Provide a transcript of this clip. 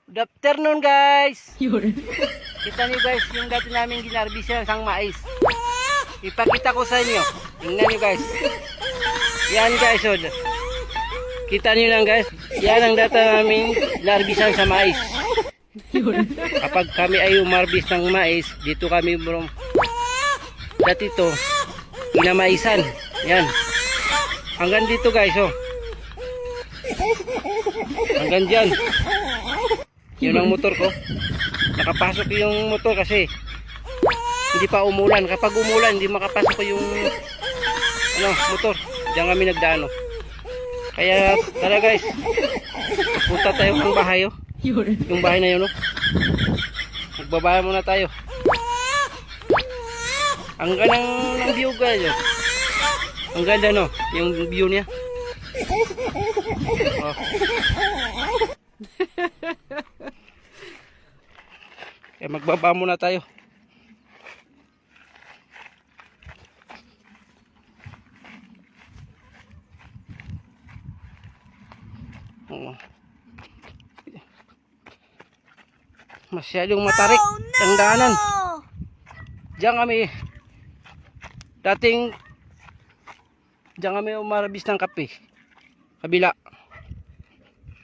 Good afternoon guys. Kita niyo guys yung dati namin ginarbisan sang mais. Ipakita ko sa inyo. Tingnan niyo guys. Yan guys. Oh. Kita niyo lang guys. Yan ang dati namin ginarbisan sa mais. Kapag kami ay umarbis ng mais, dito kami dati to ginamaisan. Yan. Hanggang dito guys. Oh. Hanggang dyan. Yun ang motor ko. Nakapasok yung motor kasi hindi pa umulan. Kapag umulan, hindi makapasok yung motor. Diyan kami nagdaan. Kaya tara guys. Punta tayo ng bahay. Yung bahay na yun. Magbabaya muna tayo. Ang ganda ng view guys. Ang ganda no. Yung view niya. Oh. Kaya magbaba muna tayo. Masyadong matarik ang daanan. Diyan kami umarbis ng kape. Kabila.